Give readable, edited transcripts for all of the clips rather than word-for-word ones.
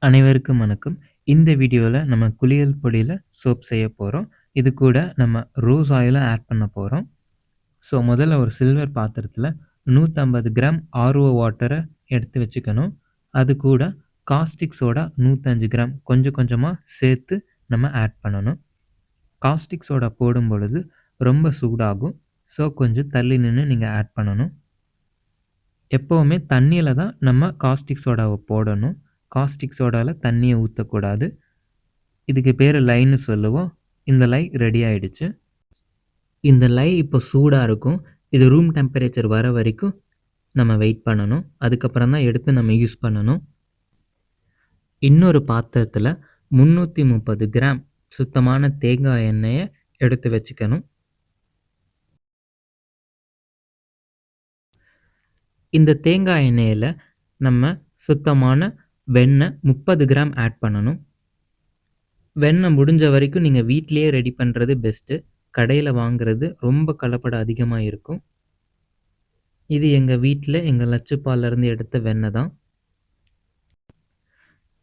அனைவருக்கும் வணக்கம். இந்த வீடியோல நம்ம குளியல் பொடியில சோப் செய்ய போறோம். இது கூட நம்ம ரோஸ் ஆயில ஆட் பண்ண போறோம். ஸோ முதல்ல ஒரு சில்வர் பாத்திரத்தில 150 கிராம் ஆர்ஓ வாட்டர எடுத்து வச்சுக்கணும். அது கூட காஸ்டிக் சோடா 105 கிராம் கொஞ்சம் கொஞ்சமா சேர்த்து நம்ம ஆட் பண்ணணும். காஸ்டிக் சோடா போடும் பொழுது ரொம்ப சூடாகும். ஸோ கொஞ்சம் தள்ளி நின்னு நீங்க ஆட் பண்ணணும். எப்பவுமே தண்ணீல தான் நம்ம காஸ்டிக் சோடாவ போடணும். காஸ்டிக் சோடால தண்ணிய ஊத்தக்கூடாது. இதுக்கு பேரு லைன்னு சொல்லுவோம். இந்த லை ரெடி ஆயிடுச்சு. இந்த லை இப்போ சூடா இருக்கும். இது ரூம் டெம்பரேச்சர் வர வரைக்கும் நம்ம வெயிட் பண்ணணும். அதுக்கப்புறம் தான் எடுத்து நம்ம யூஸ் பண்ணணும். இன்னொரு பாத்திரத்தில 330 கிராம் சுத்தமான தேங்காய் எண்ணெய எடுத்து வச்சுக்கணும். இந்த தேங்காய் எண்ணெயில நம்ம சுத்தமான வெண்ணெய் 30 கிராம் ஆட் பண்ணணும். வெண்ணெய் முடிஞ்ச வரைக்கும் நீங்க வீட்லயே ரெடி பண்றது பெஸ்ட்டு. கடையில வாங்குறது ரொம்ப கலப்படம் அதிகமா இருக்கும். இது எங்க வீட்ல எங்க லட்சுப்பால்ல எடுத்த வெண்ணெய் தான்.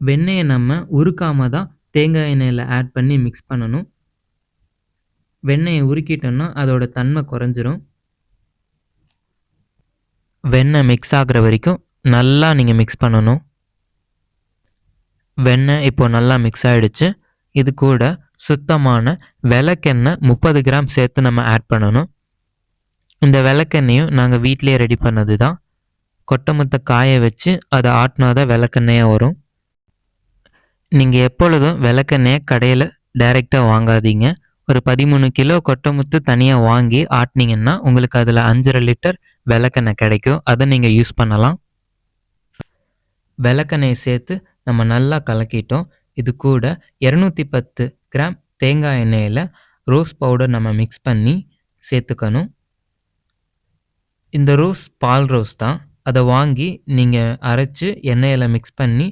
வெண்ணெய நம்ம உருக்காம தான் தேங்காய் எண்ணெயில ஆட் பண்ணி மிக்ஸ் பண்ணணும். வெண்ணெய உருக்கிட்டோம்னா அதோட தன்மை குறைஞ்சிரும். வெண்ணெய் மிக்ஸ் ஆகுற வரைக்கும் நல்லா நீங்க மிக்ஸ் பண்ணணும். வெண்ணெய் இப்போ நல்லா மிக்ஸ் ஆயிடுச்சு. இது கூட சுத்தமான விளக்கெண்ணெய் 30 கிராம் சேர்த்து நம்ம ஆட் பண்ணணும். இந்த விளக்கெண்ணையும் நாங்கள் வீட்டிலேயே ரெடி பண்ணது தான். கொட்டை முத்தை காய வச்சு அதை ஆட்டினா தான் விளக்கெண்ணையாக வரும். நீங்கள் எப்பொழுதும் விளக்கெண்ணையை கடையில் டைரெக்டாக வாங்காதீங்க. ஒரு 13 கிலோ கொட்டை முத்து தனியாக வாங்கி ஆட்டினீங்கன்னா உங்களுக்கு அதில் 5.5 லிட்டர் விளக்கெண்ணெய் கிடைக்கும். அதை நீங்கள் யூஸ் பண்ணலாம். விளக்கெண்ணெயை சேர்த்து நம்ம நல்லா கலக்கிட்டோம். இது கூட 210 கிராம் தேங்காய் எண்ணெயில் ரோஸ் பவுடர் நம்ம மிக்ஸ் பண்ணி சேர்த்துக்கணும். இந்த ரோஸ் பால் ரோஸ் தான். அதை வாங்கி நீங்கள் அரைச்சி எண்ணெயில் மிக்ஸ் பண்ணி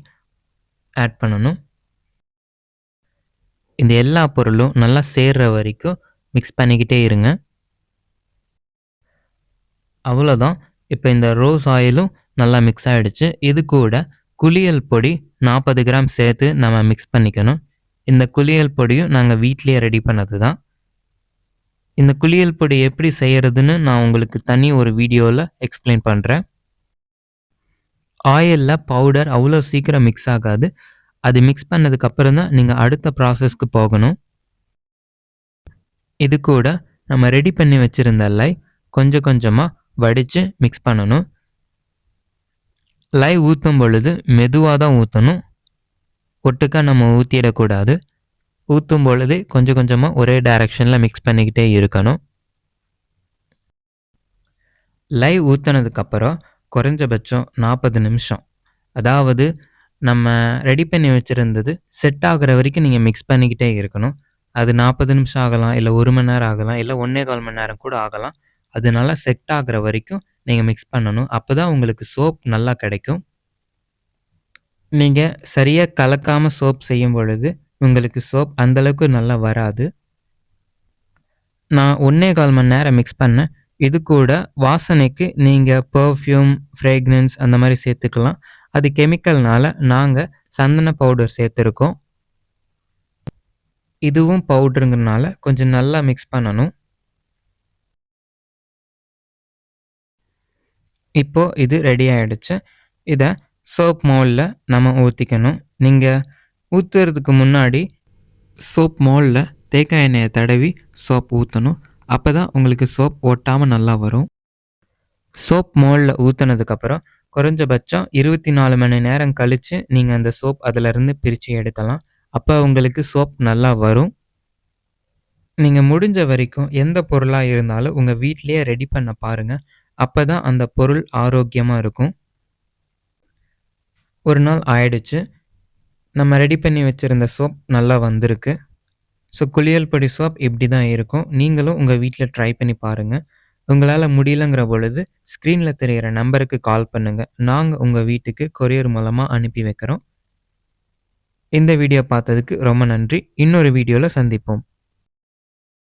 ஆட் பண்ணணும். இந்த எல்லா பொருளும் நல்லா சேர்ற வரைக்கும் மிக்ஸ் பண்ணிக்கிட்டே இருங்க. அவ்வளோதான். இப்போ இந்த ரோஸ் ஆயிலும் நல்லா மிக்ஸ் ஆகிடுச்சு. இது கூட குளியல் பொடி 40 கிராம் சேர்த்து நம்ம மிக்ஸ் பண்ணிக்கணும். இந்த குளியல் பொடியும் நாங்கள் வீட்லேயே ரெடி பண்ணது தான். இந்த குளியல் பொடி எப்படி செய்கிறதுன்னு நான் உங்களுக்கு தனி ஒரு வீடியோவில் எக்ஸ்பிளைன் பண்ணுறேன். ஆயிலில் பவுடர் அவ்வளோ சீக்கிரம் மிக்ஸ் ஆகாது. அது மிக்ஸ் பண்ணதுக்கப்புறம் தான் நீங்கள் அடுத்த ப்ராசஸ்க்கு போகணும். இது கூட நம்ம ரெடி பண்ணி வச்சுருந்த லை கொஞ்சம் கொஞ்சமாக வடித்து மிக்ஸ் பண்ணணும். லை ஊற்றும் பொழுது மெதுவாக தான் ஊற்றணும். ஒட்டுக்கா நம்ம ஊற்றிடக்கூடாது. ஊற்றும் பொழுது கொஞ்சம் கொஞ்சமாக ஒரே டைரெக்ஷனில் மிக்ஸ் பண்ணிக்கிட்டே இருக்கணும். லை ஊற்றினதுக்கப்புறம் குறைஞ்சபட்சம் 40 நிமிஷம், அதாவது நம்ம ரெடி பண்ணி வச்சுருந்தது செட் ஆகிற வரைக்கும் நீங்கள் மிக்ஸ் பண்ணிக்கிட்டே இருக்கணும். அது 40 நிமிஷம் ஆகலாம், இல்லை 1 மணி நேரம் ஆகலாம், இல்லை 1.25 மணி நேரம் கூட ஆகலாம். அதனால செட் ஆகிற வரைக்கும் நீங்கள் மிக்ஸ் பண்ணணும். அப்போ தான் உங்களுக்கு சோப் நல்லா கிடைக்கும். நீங்கள் சரியாக கலக்காமல் சோப் செய்யும் பொழுது உங்களுக்கு சோப் அந்தளவுக்கு நல்லா வராது. நான் 1.25 மணி நேரம் மிக்ஸ் பண்ணேன். இது கூட வாசனைக்கு நீங்கள் பெர்ஃப்யூம், ஃப்ரேக்ரன்ஸ் அந்த மாதிரி சேர்த்துக்கலாம். அது கெமிக்கல்னால நாங்கள் சந்தன பவுடர் சேர்த்துருக்கோம். இதுவும் பவுடருங்கிறனால கொஞ்சம் நல்லா மிக்ஸ் பண்ணணும். இப்போது இது ரெடி ஆகிடுச்சு. இதை சோப் மோல்டில் நம்ம ஊற்றிக்கணும். நீங்கள் ஊற்றுறதுக்கு முன்னாடி சோப் மோல்டில் தேங்காய் எண்ணெயை தடவி சோப் ஊற்றணும். அப்போ தான் உங்களுக்கு சோப் ஒட்டாமல் நல்லா வரும். சோப் மோல்டில் ஊற்றினதுக்கப்புறம் குறைஞ்சபட்சம் 24 மணி நேரம் கழித்து நீங்கள் அந்த சோப் அதிலிருந்து பிரித்து எடுக்கலாம். அப்போ உங்களுக்கு சோப் நல்லா வரும். நீங்கள் முடிஞ்ச வரைக்கும் எந்த பொருளாக இருந்தாலும் உங்கள் வீட்டிலேயே ரெடி பண்ண பாருங்கள். அப்போ தான் அந்த பொருள் ஆரோக்கியமாக இருக்கும். ஒரு நாள் ஆயிடுச்சு. நம்ம ரெடி பண்ணி வச்சுருந்த சோப் நல்லா வந்திருக்கு. ஸோ குளியல் பொடி சோப் இப்படி தான் இருக்கும். நீங்களும் உங்கள் வீட்டில் ட்ரை பண்ணி பாருங்கள். உங்களால் முடியலங்கிற பொழுது ஸ்க்ரீனில் தெரிகிற நம்பருக்கு கால் பண்ணுங்கள். நாங்கள் உங்கள் வீட்டுக்கு கொரியர் மூலமாக அனுப்பி வைக்கிறோம். இந்த வீடியோ பார்த்ததுக்கு ரொம்ப நன்றி. இன்னொரு வீடியோவில் சந்திப்போம்.